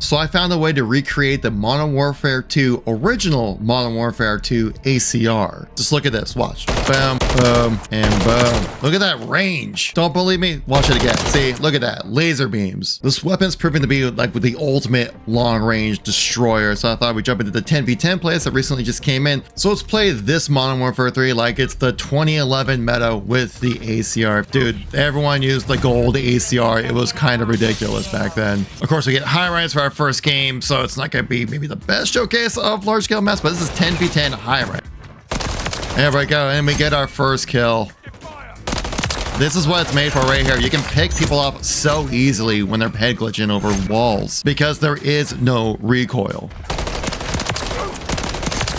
So I found a way to recreate the Modern Warfare 2 original Modern Warfare 2 ACR. Just look at this, watch. Boom, boom, and boom. Look at that range. Don't believe me? Watch it again. See, look at that, laser beams. This weapon's proving to be like with the ultimate long range destroyer. So I thought we'd jump into the 10v10 plays that recently just came in. So let's play this Modern Warfare 3 like it's the 2011 meta with the ACR. Dude, everyone used the gold ACR. It was kind of ridiculous back then. Of course, we get high ranks for our first game, so it's not going to be maybe the best showcase of large scale maps, but this is 10v10 high rank. There we go, and we get our first kill. This is what it's made for right here. You can pick people off so easily when they're head glitching over walls because there is no recoil.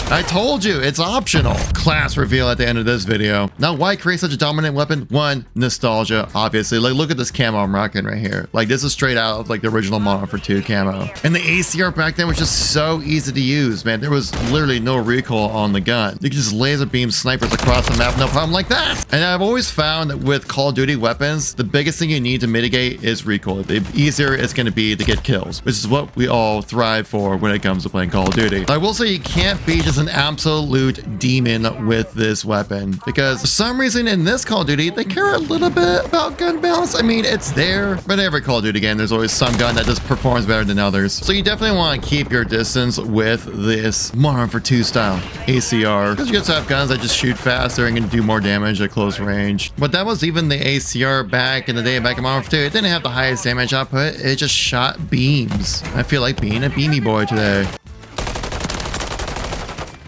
I told you, it's optional. Class reveal at the end of this video. Now, why create such a dominant weapon? One, nostalgia, obviously. Like, look at this camo I'm rocking right here. Like, this is straight out of like the original Modern Warfare 2 camo. And the ACR back then was just so easy to use, man. There was literally no recoil on the gun. You could just laser beam snipers across the map, no problem like that. And I've always found that with Call of Duty weapons, the biggest thing you need to mitigate is recoil. The easier it's going to be to get kills, which is what we all thrive for when it comes to playing Call of Duty. I will say you can't be just an absolute demon with this weapon because for some reason in this Call of Duty they care a little bit about gun balance. I mean, it's there, but every Call of Duty game there's always some gun that just performs better than others, so you definitely want to keep your distance with this Modern Warfare 2 style ACR because you just have guns that just shoot faster and can do more damage at close range. But that was even the ACR back in the day, back in Modern Warfare 2. It didn't have the highest damage output, it just shot beams. I feel like being a beanie boy today.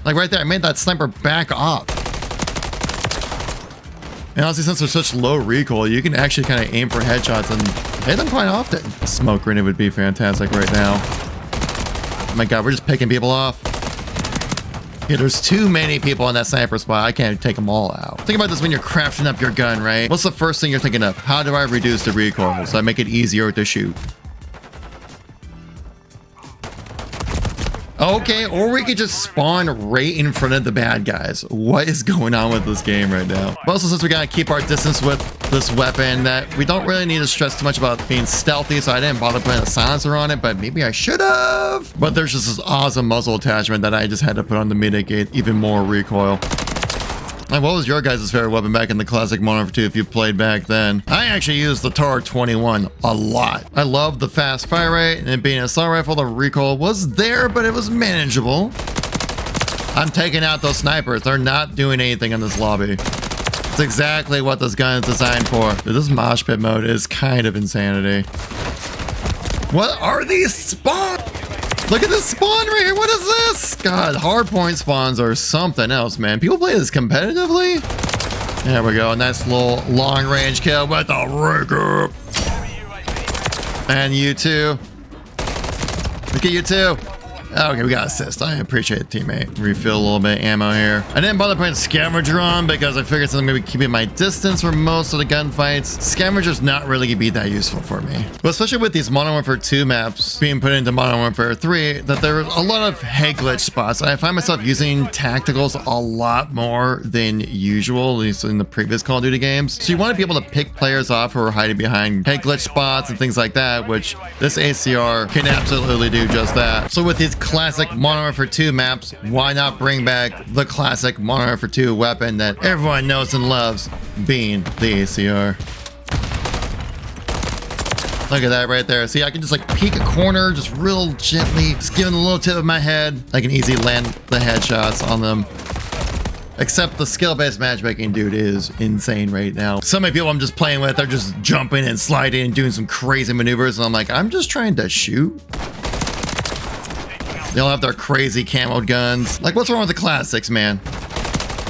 Like right there, I made that sniper back up. And honestly, since there's such low recoil, you can actually kind of aim for headshots and hit them quite often. Smoke grenade would be fantastic right now. Oh my god, we're just picking people off. Yeah, there's too many people in that sniper spot. I can't take them all out. Think about this when you're crafting up your gun, right? What's the first thing you're thinking of? How do I reduce the recoil so I make it easier to shoot? Okay, or we could just spawn right in front of the bad guys. What is going on with this game right now? But also, since we gotta keep our distance with this weapon, that we don't really need to stress too much about being stealthy, so I didn't bother putting a silencer on it, but maybe I should have. But there's just this awesome muzzle attachment that I just had to put on to mitigate even more recoil. And what was your guys' favorite weapon back in the classic Modern Warfare 2 if you played back then? I actually used the TAR 21 a lot. I loved the fast fire rate, and it being an assault rifle, the recoil was there, but it was manageable. I'm taking out those snipers. They're not doing anything in this lobby. It's exactly what this gun is designed for. Dude, this mosh pit mode is kind of insanity. What are these spawns? Look at this spawn right here. What is this? God, hardpoint spawns are something else, man. People play this competitively. There we go. Nice little long range kill with the rigor. And you too. Look at you too. Okay, we got assist. I appreciate it, teammate. Refill a little bit of ammo here. I didn't bother putting scavenger on because I figured since I'm going to be keeping my distance for most of the gunfights, scavenger's not really going to be that useful for me. But especially with these Modern Warfare 2 maps being put into Modern Warfare 3, that there are a lot of head glitch spots. I find myself using tacticals a lot more than usual, at least in the previous Call of Duty games. So you want to be able to pick players off who are hiding behind head glitch spots and things like that, which this ACR can absolutely do just that. So with these classic Modern Warfare 2 maps, why not bring back the classic Modern Warfare 2 weapon that everyone knows and loves, being the ACR. Look at that right there. See, I can just like peek a corner, just real gently, just giving a little tip of my head. I can easily land the headshots on them. Except the skill-based matchmaking, dude, is insane right now. So many people I'm just playing with, they're just jumping and sliding and doing some crazy maneuvers, and I'm like, I'm just trying to shoot. They all have their crazy camoed guns. Like, what's wrong with the classics, man?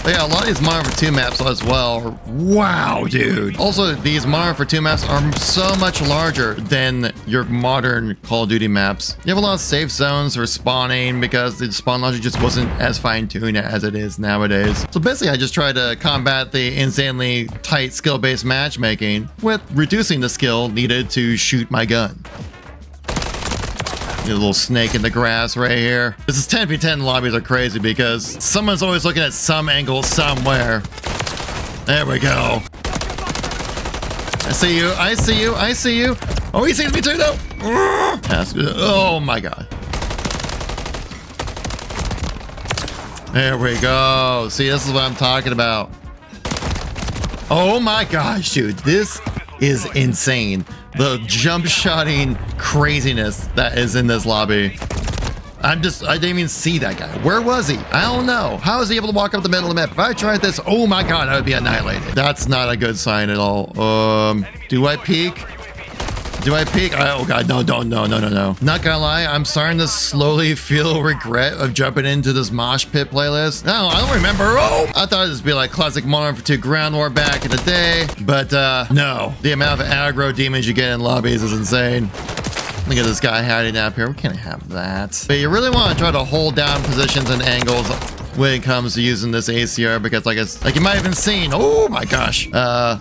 But yeah, a lot of these Modern Warfare 2 maps as well. Wow, dude. Also, these Modern Warfare 2 maps are so much larger than your modern Call of Duty maps. You have a lot of safe zones for spawning because the spawn logic just wasn't as fine-tuned as it is nowadays. So basically, I just try to combat the insanely tight skill-based matchmaking with reducing the skill needed to shoot my gun. A little snake in the grass right here. This is 10v10 lobbies are crazy because someone's always looking at some angle somewhere. There we go. I see you. I see you. I see you. Oh, he sees me too, though. Oh my god. There we go. See, this is what I'm talking about. Oh my gosh, dude. This is insane. The jump shotting craziness that is in this lobby. I didn't even see that guy. Where was he? I don't know. How is he able to walk up the middle of the map? If I tried this, oh my god, I would be annihilated. That's not a good sign at all. Do I peek? Do I peek? Oh god, no. Not gonna lie, I'm starting to slowly feel regret of jumping into this mosh pit playlist. No, I don't remember. Oh, I thought it'd just be like classic Modern Warfare 2 Ground War back in the day, but no. The amount of aggro demons you get in lobbies is insane. Look at this guy hiding up here. We can't have that. But you really want to try to hold down positions and angles when it comes to using this ACR, because like you might have been seen, oh my gosh,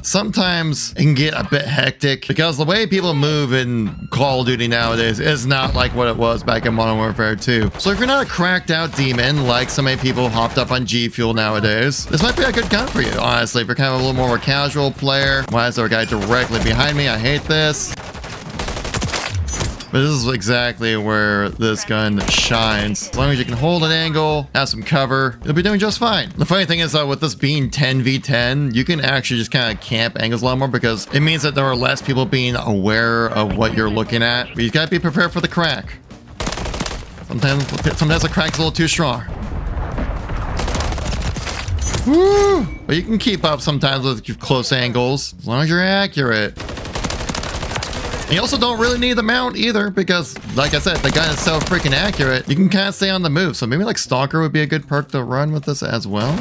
sometimes it can get a bit hectic because the way people move in Call of Duty nowadays is not like what it was back in Modern Warfare 2. So if you're not a cracked out demon like so many people hopped up on G Fuel nowadays, this might be a good gun for you, honestly. If you're kind of a little more of a casual player. Why is there a guy directly behind me? I hate this. But this is exactly where this gun shines. As long as you can hold an angle, have some cover, you'll be doing just fine. The funny thing is that with this being 10v10, you can actually just kind of camp angles a lot more because it means that there are less people being aware of what you're looking at. But you gotta be prepared for the crack. Sometimes the crack's a little too strong. Woo! But you can keep up sometimes with your close angles, as long as you're accurate. And you also don't really need the mount either because, like I said, the gun is so freaking accurate, you can kind of stay on the move. So maybe like Stalker would be a good perk to run with this as well.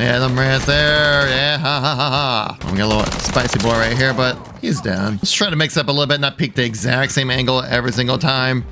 And I'm right there. Yeah, ha ha ha ha. I'm got a little spicy boy right here, but he's down. Let's try to mix up a little bit, not peek the exact same angle every single time.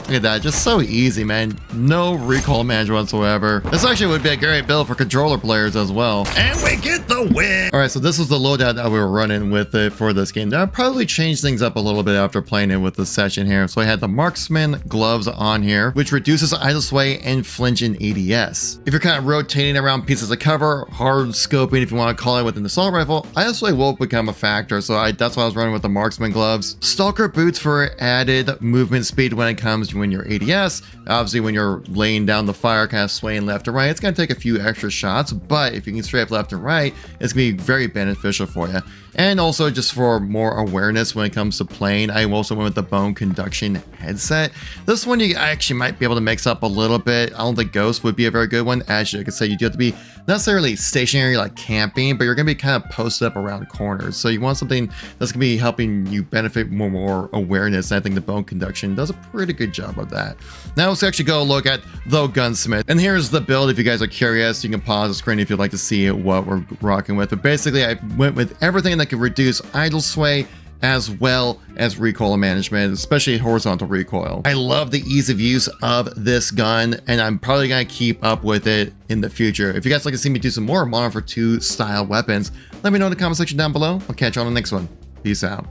Look at that, just so easy, man. No recoil management whatsoever. This actually would be a great build for controller players as well. And we get the win! Alright, so this was the loadout that we were running with it for this game. I'll probably change things up a little bit after playing it with this session here. So I had the marksman gloves on here, which reduces idle sway and flinch in ADS. If you're kind of rotating around pieces of cover, hard scoping if you want to call it with an assault rifle, idle sway will become a factor. So that's why I was running with the marksman gloves. Stalker boots for added movement speed when it comes to when your ADS. Obviously, when you're laying down the fire, kind of swaying left to right, it's going to take a few extra shots, but if you can straight up left and right, it's going to be very beneficial for you. And also just for more awareness when it comes to playing, I also went with the bone conduction headset. This one you actually might be able to mix up a little bit. I don't think Ghost would be a very good one. As you can say, you do have to be not necessarily stationary like camping, but you're going to be kind of posted up around corners. So you want something that's going to be helping you benefit more awareness. And I think the bone conduction does a pretty good job of that. Now let's actually go look at the gunsmith. And here's the build. If you guys are curious, you can pause the screen if you'd like to see what we're rocking with. But basically, I went with everything that could reduce idle sway as well as recoil management, especially horizontal recoil. I love the ease of use of this gun, and I'm probably going to keep up with it in the future. If you guys like to see me do some more Modern Warfare 2 style weapons, let me know in the comment section down below. I'll catch you on the next one. Peace out.